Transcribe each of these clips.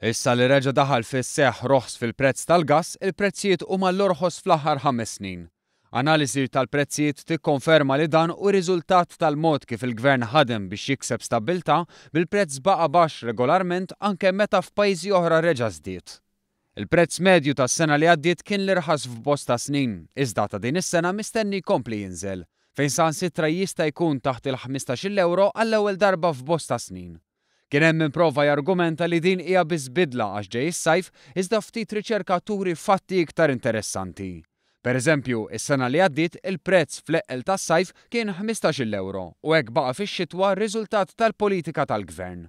Issa li reġa' daħal fis-seħħ roħs fil-prezz tal-gass, il-prezzijiet huma l-orħos fl-aħħar 5 snin. Analiżi tal-prezzijiet tikkonferma li dan u riżultat tal-mod kif il-Gvern ħadem biex jikseb stabbiltà bil-prezz baqa' baxx regolarment anke meta f'pajjiżi oħra reġa' żdied. Il-prezz medju tas-sena li għaddiet kien l-irħas f'bosta snin, iżda ta' din is-sena mistenni jkompli jinżel, fejn saħansitra jista' jkun taħt il-15 euro għall-ewwel darba f'bosta snin. Kien hemm min prova jargumenta li din hija biss bidla għax ġej is-sajf iżda ftit riċerkaturi fatti iktar interessanti. Pereżempju, is-sena li għaddiet il-prezz fl-eqqel tas-sajf kien 15 euro u hekk baqa' fix-xitwa riżultat tal-politika tal-Gvern.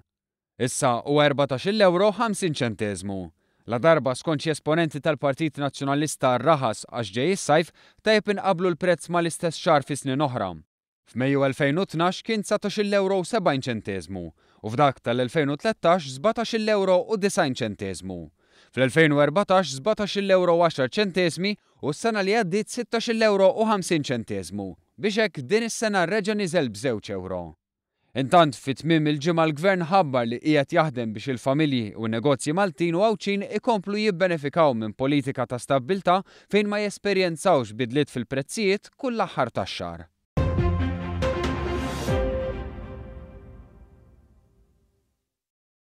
Issa huwa 14 euro 50 ċenteżmu. La darba skont xi esponenti tal-Partit Nazzjonalista rraħas għax ġej is-sajf tajjeb inqabblu l-prezz mal-istess xahar fi snin oħra. F'Mejju 2012 kien 19 euro 70 ċenteżmu u f'dak tal-2013 17 euro u 90 ċenteżmu. Fl-2014 17 euro 10 ċenteżmi u s-sena li għaddiet 16 euro u 50 ċenteżmu biex hekk din is-sena reġa' niżel b'2 euro. Intant fit-tmiem il-ġimgħa l-Gvern ħabbar li qiegħed jaħdem biex il-familji u n-negozji Maltin u Għawċin ikomplu jibbenefikaw minn politika ta' stabbiltà fejn ma jesperjenzawx bidliet fil-prezzijiet kull aħħar tax-xahar.